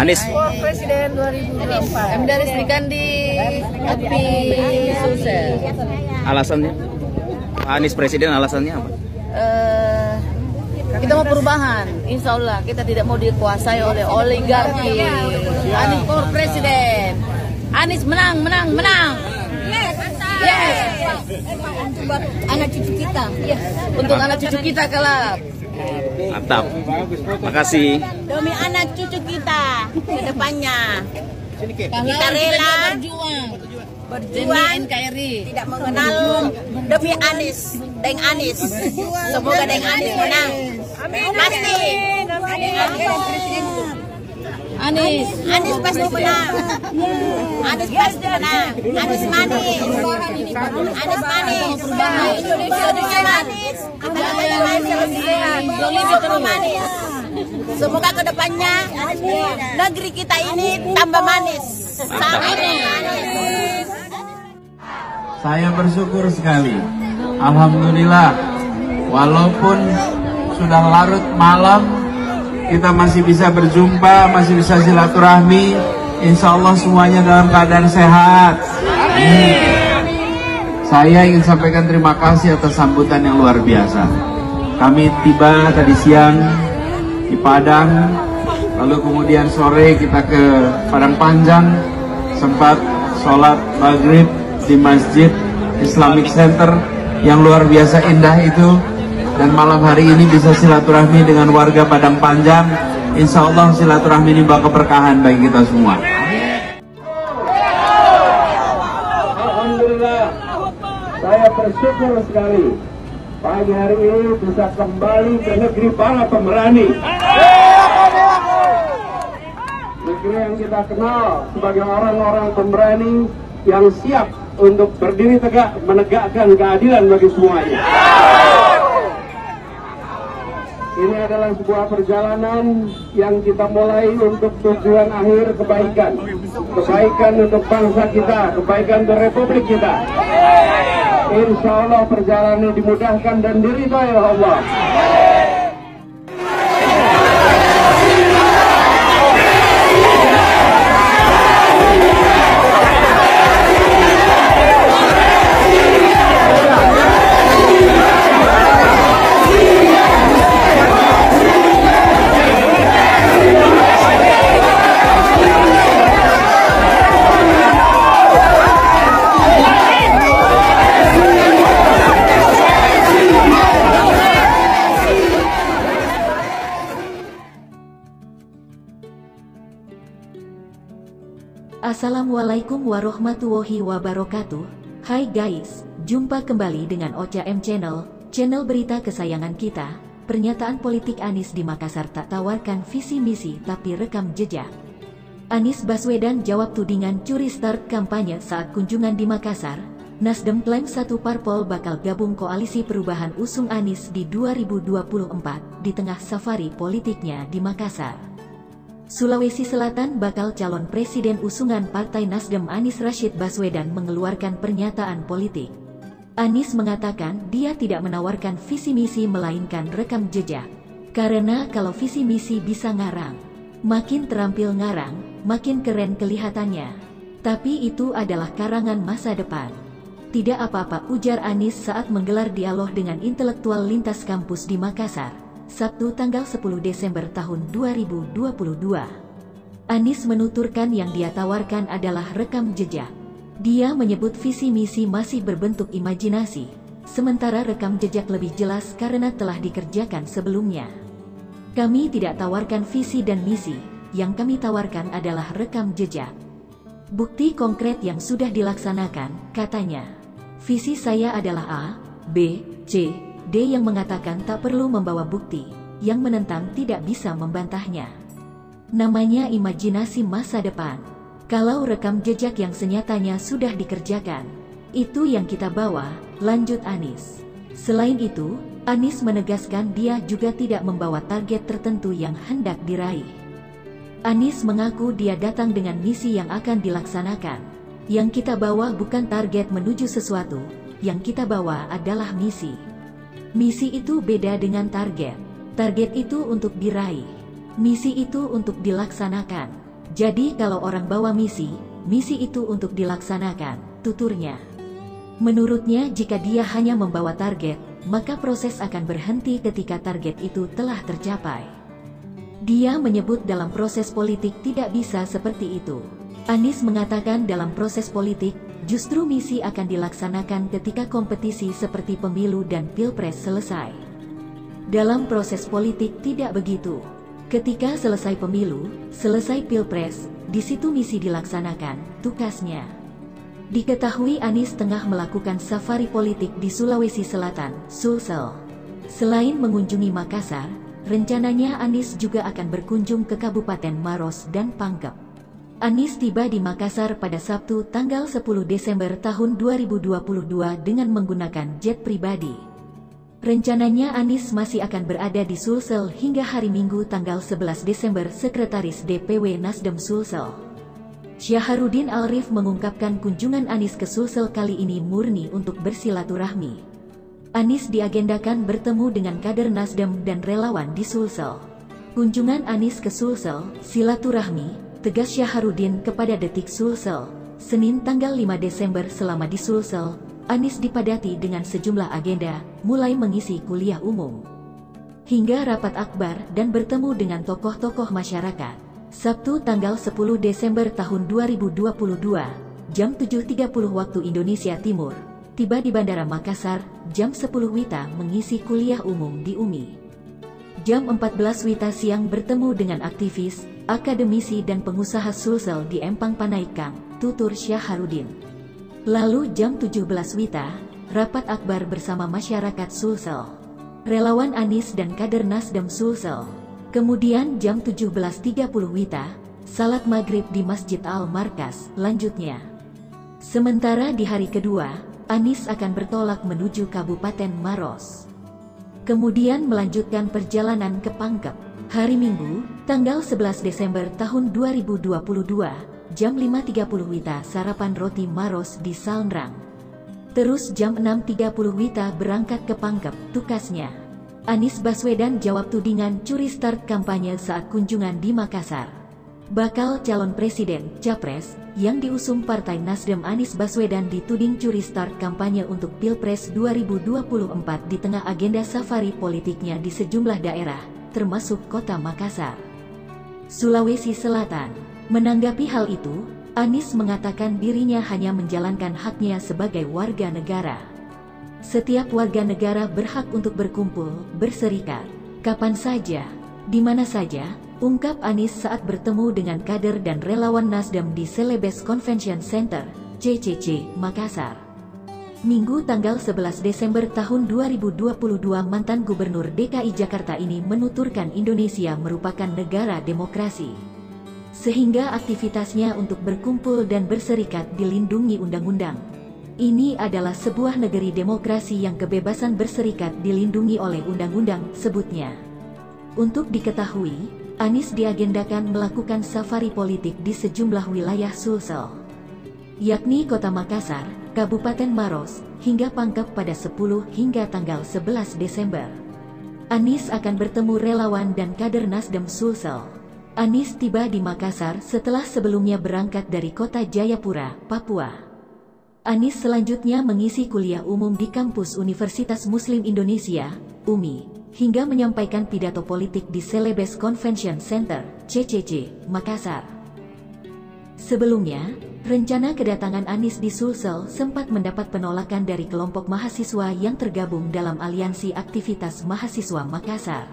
Anies Presiden 2024. Dari Sri Kandi Api Sukses. alasannya? Anies presiden alasannya apa? Kita mau perubahan, insya Allah kita tidak mau dikuasai oleh oligarki. Anies for presiden. Anies menang, menang, menang. Yes. Buat anak cucu kita. Yes. Untuk anak cucu kita kelak. Mantap. Makasih. Demi anak cucu kita ke depannya. Kita rela berjuang NKRI, tidak mengenal demi Anies, Deng Anies. Semoga Deng Anies menang. Pasti. Anies pasti menang. Anies pasti menang. Anies manis. Anies manis. Indonesia manis. Indonesia manis. Semoga kedepannya negeri kita ini tambah manis. Saya bersyukur sekali. Alhamdulillah, walaupun sudah larut malam, kita masih bisa berjumpa, masih bisa silaturahmi. Insya Allah semuanya dalam keadaan sehat. Saya ingin sampaikan terima kasih atas sambutan yang luar biasa. Kami tiba tadi siang di Padang, lalu kemudian sore kita ke Padang Panjang, sempat sholat maghrib di Masjid Islamic Center yang luar biasa indah itu, dan malam hari ini bisa silaturahmi dengan warga Padang Panjang. Insya Allah silaturahmi ini bawa keberkahan bagi kita semua. Alhamdulillah, saya bersyukur sekali pagi hari ini bisa kembali ke negeri para pemberani. Negeri yang kita kenal sebagai orang-orang pemberani yang siap untuk berdiri tegak menegakkan keadilan bagi semuanya. Ini adalah sebuah perjalanan yang kita mulai untuk tujuan akhir kebaikan. Kebaikan untuk bangsa kita, kebaikan untuk republik kita. Insya Allah perjalanan dimudahkan dan diridhai oleh Allah. Assalamualaikum warahmatullahi wabarakatuh. Hai guys, jumpa kembali dengan Ocha M Channel, channel berita kesayangan kita. Pernyataan politik Anies di Makassar tak tawarkan visi misi tapi rekam jejak. Anies Baswedan jawab tudingan curi start kampanye saat kunjungan di Makassar. Nasdem klaim satu parpol bakal gabung koalisi perubahan usung Anies di 2024 di tengah safari politiknya di Makassar. Sulawesi Selatan bakal calon presiden usungan Partai Nasdem Anies Rashid Baswedan mengeluarkan pernyataan politik. Anies mengatakan dia tidak menawarkan visi misi melainkan rekam jejak. Karena kalau visi misi bisa ngarang, makin terampil ngarang, makin keren kelihatannya. Tapi itu adalah karangan masa depan. Tidak apa-apa, ujar Anies saat menggelar dialog dengan intelektual lintas kampus di Makassar, Sabtu tanggal 10 Desember tahun 2022. Anies menuturkan yang dia tawarkan adalah rekam jejak. Dia menyebut visi misi masih berbentuk imajinasi, sementara rekam jejak lebih jelas karena telah dikerjakan sebelumnya. Kami tidak tawarkan visi dan misi, yang kami tawarkan adalah rekam jejak. Bukti konkret yang sudah dilaksanakan, katanya. Visi saya adalah A, B, C, D yang mengatakan tak perlu membawa bukti, yang menentang tidak bisa membantahnya. Namanya imajinasi masa depan. Kalau rekam jejak yang senyatanya sudah dikerjakan, itu yang kita bawa, lanjut Anies. Selain itu, Anies menegaskan dia juga tidak membawa target tertentu yang hendak diraih. Anies mengaku dia datang dengan misi yang akan dilaksanakan. Yang kita bawa bukan target menuju sesuatu, yang kita bawa adalah misi. Misi itu beda dengan target. Target itu untuk diraih. Misi itu untuk dilaksanakan. Jadi kalau orang bawa misi itu untuk dilaksanakan, tuturnya. Menurutnya jika dia hanya membawa target, maka proses akan berhenti ketika target itu telah tercapai. Dia menyebut dalam proses politik tidak bisa seperti itu. Anies mengatakan dalam proses politik, justru misi akan dilaksanakan ketika kompetisi seperti pemilu dan pilpres selesai. Dalam proses politik tidak begitu. Ketika selesai pemilu, selesai pilpres, di situ misi dilaksanakan, tukasnya. Diketahui Anies tengah melakukan safari politik di Sulawesi Selatan, Sulsel. Selain mengunjungi Makassar, rencananya Anies juga akan berkunjung ke Kabupaten Maros dan Pangkep. Anies tiba di Makassar pada Sabtu tanggal 10 Desember tahun 2022 dengan menggunakan jet pribadi. Rencananya Anies masih akan berada di Sulsel hingga hari Minggu tanggal 11 Desember. Sekretaris DPW Nasdem Sulsel, Syaharudin Alrif, mengungkapkan kunjungan Anies ke Sulsel kali ini murni untuk bersilaturahmi. Anies diagendakan bertemu dengan kader Nasdem dan relawan di Sulsel. Kunjungan Anies ke Sulsel, silaturahmi, tegas Syaharudin kepada Detik Sulsel. Senin tanggal 5 Desember selama di Sulsel, Anies dipadati dengan sejumlah agenda, mulai mengisi kuliah umum, hingga rapat akbar dan bertemu dengan tokoh-tokoh masyarakat. Sabtu tanggal 10 Desember tahun 2022, jam 7.30 waktu Indonesia Timur, tiba di Bandara Makassar, jam 10 WITA mengisi kuliah umum di UMI. Jam 14 WITA siang bertemu dengan aktivis, akademisi dan pengusaha Sulsel di Empang Panaikang, tutur Syaharudin. Lalu jam 17 WITA, rapat akbar bersama masyarakat Sulsel, relawan Anies dan kader Nasdem Sulsel. Kemudian jam 17.30 WITA, salat maghrib di Masjid Al-Markas, lanjutnya. Sementara di hari kedua, Anies akan bertolak menuju Kabupaten Maros. Kemudian melanjutkan perjalanan ke Pangkep. Hari Minggu, tanggal 11 Desember tahun 2022, jam 5.30 WITA sarapan roti Maros di Salnrang. Terus jam 6.30 WITA berangkat ke Pangkep, tukasnya. Anies Baswedan jawab tudingan curi start kampanye saat kunjungan di Makassar. Bakal calon presiden, Capres, yang diusung Partai Nasdem Anies Baswedan dituding curi start kampanye untuk Pilpres 2024 di tengah agenda safari politiknya di sejumlah daerah, termasuk kota Makassar, Sulawesi Selatan. Menanggapi hal itu, Anies mengatakan dirinya hanya menjalankan haknya sebagai warga negara. Setiap warga negara berhak untuk berkumpul, berserikat, kapan saja, di mana saja, ungkap Anies saat bertemu dengan kader dan relawan Nasdem di Celebes Convention Center, CCC, Makassar. Minggu tanggal 11 Desember tahun 2022, mantan Gubernur DKI Jakarta ini menuturkan Indonesia merupakan negara demokrasi, sehingga aktivitasnya untuk berkumpul dan berserikat dilindungi undang-undang. Ini adalah sebuah negeri demokrasi yang kebebasan berserikat dilindungi oleh undang-undang, sebutnya. Untuk diketahui, Anies diagendakan melakukan safari politik di sejumlah wilayah Sulsel, yakni Kota Makassar, Kabupaten Maros, hingga Pangkep pada 10 hingga tanggal 11 Desember. Anies akan bertemu relawan dan kader Nasdem Sulsel. Anies tiba di Makassar setelah sebelumnya berangkat dari kota Jayapura, Papua. Anies selanjutnya mengisi kuliah umum di kampus Universitas Muslim Indonesia, UMI, hingga menyampaikan pidato politik di Celebes Convention Center, CCC, Makassar. Sebelumnya, rencana kedatangan Anies di Sulsel sempat mendapat penolakan dari kelompok mahasiswa yang tergabung dalam Aliansi Aktivitas Mahasiswa Makassar.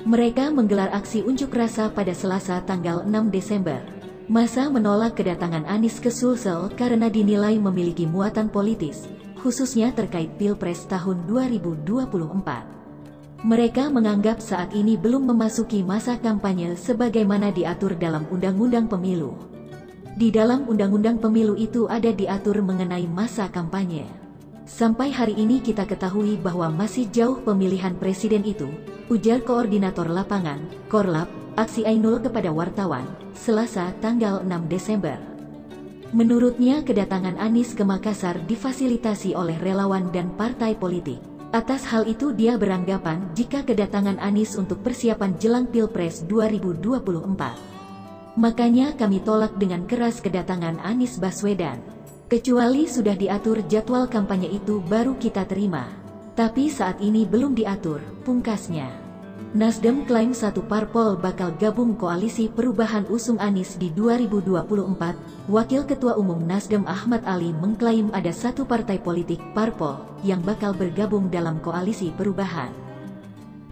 Mereka menggelar aksi unjuk rasa pada Selasa tanggal 6 Desember. Massa menolak kedatangan Anies ke Sulsel karena dinilai memiliki muatan politis, khususnya terkait Pilpres tahun 2024. Mereka menganggap saat ini belum memasuki masa kampanye sebagaimana diatur dalam Undang-Undang Pemilu. Di dalam Undang-Undang Pemilu itu ada diatur mengenai masa kampanye. Sampai hari ini kita ketahui bahwa masih jauh pemilihan presiden itu, ujar Koordinator Lapangan, Korlap, Aksi Ainul kepada wartawan, Selasa tanggal 6 Desember. Menurutnya kedatangan Anies ke Makassar difasilitasi oleh relawan dan partai politik. Atas hal itu dia beranggapan jika kedatangan Anies untuk persiapan jelang Pilpres 2024 Makanya kami tolak dengan keras kedatangan Anies Baswedan. Kecuali sudah diatur jadwal kampanye itu baru kita terima. Tapi saat ini belum diatur, pungkasnya. Nasdem klaim satu parpol bakal gabung koalisi perubahan usung Anies di 2024. Wakil Ketua Umum Nasdem Ahmad Ali mengklaim ada satu partai politik parpol yang bakal bergabung dalam koalisi perubahan.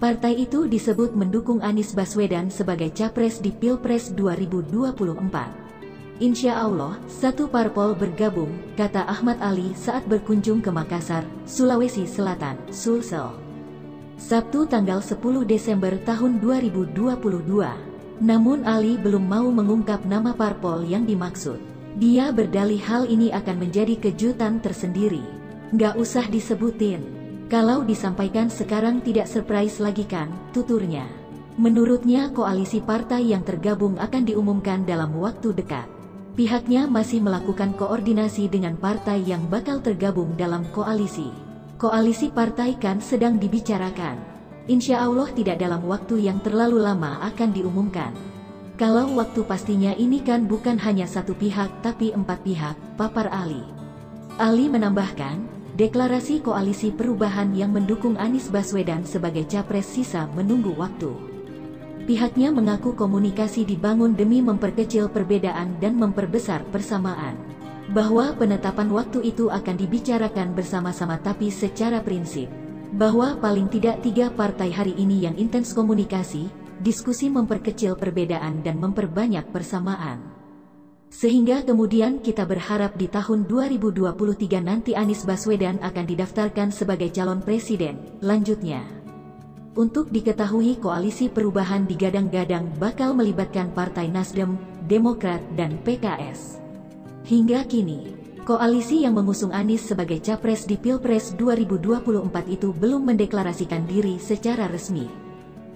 Partai itu disebut mendukung Anies Baswedan sebagai capres di Pilpres 2024. Insya Allah, satu parpol bergabung, kata Ahmad Ali saat berkunjung ke Makassar, Sulawesi Selatan, Sulsel. Sabtu tanggal 10 Desember tahun 2022. Namun Ali belum mau mengungkap nama parpol yang dimaksud. Dia berdalih hal ini akan menjadi kejutan tersendiri. Nggak usah disebutin. Kalau disampaikan sekarang tidak surprise lagi kan, tuturnya. Menurutnya koalisi partai yang tergabung akan diumumkan dalam waktu dekat. Pihaknya masih melakukan koordinasi dengan partai yang bakal tergabung dalam koalisi. Koalisi partai kan sedang dibicarakan. Insya Allah tidak dalam waktu yang terlalu lama akan diumumkan. Kalau waktu pastinya ini kan bukan hanya satu pihak tapi 4 pihak, papar Ali. Ali menambahkan, deklarasi koalisi perubahan yang mendukung Anies Baswedan sebagai capres sisa menunggu waktu. Pihaknya mengaku komunikasi dibangun demi memperkecil perbedaan dan memperbesar persamaan. Bahwa penetapan waktu itu akan dibicarakan bersama-sama tapi secara prinsip. Bahwa paling tidak 3 partai hari ini yang intens komunikasi, diskusi memperkecil perbedaan dan memperbanyak persamaan. Sehingga kemudian kita berharap di tahun 2023 nanti Anies Baswedan akan didaftarkan sebagai calon presiden, lanjutnya. Untuk diketahui koalisi perubahan digadang-gadang bakal melibatkan Partai Nasdem, Demokrat, dan PKS. Hingga kini, koalisi yang mengusung Anies sebagai capres di Pilpres 2024 itu belum mendeklarasikan diri secara resmi.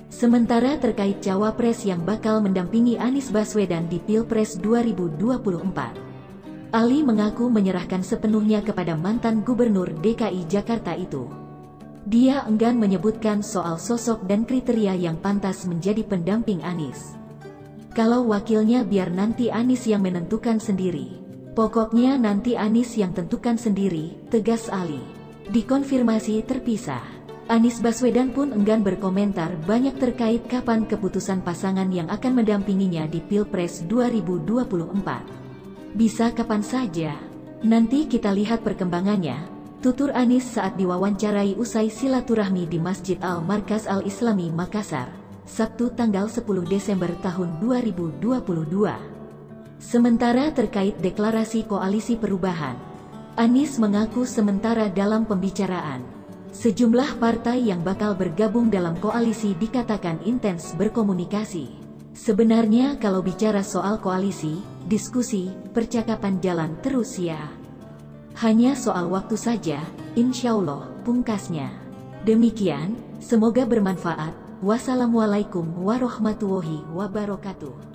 Sementara terkait cawapres yang bakal mendampingi Anies Baswedan di Pilpres 2024, Ali mengaku menyerahkan sepenuhnya kepada mantan Gubernur DKI Jakarta itu. Dia enggan menyebutkan soal sosok dan kriteria yang pantas menjadi pendamping Anies. Kalau wakilnya biar nanti Anies yang menentukan sendiri. Pokoknya nanti Anies yang tentukan sendiri, tegas Ali. Dikonfirmasi terpisah. Anies Baswedan pun enggan berkomentar banyak terkait kapan keputusan pasangan yang akan mendampinginya di Pilpres 2024. Bisa kapan saja. Nanti kita lihat perkembangannya. Tutur Anies saat diwawancarai usai silaturahmi di Masjid Al-Markaz Al-Islami Makassar, Sabtu tanggal 10 Desember tahun 2022. Sementara terkait deklarasi koalisi perubahan, Anies mengaku sementara dalam pembicaraan. Sejumlah partai yang bakal bergabung dalam koalisi dikatakan intens berkomunikasi. Sebenarnya kalau bicara soal koalisi, diskusi, percakapan jalan terus ya. Hanya soal waktu saja, insya Allah, pungkasnya. Demikian, semoga bermanfaat. Wassalamualaikum warahmatullahi wabarakatuh.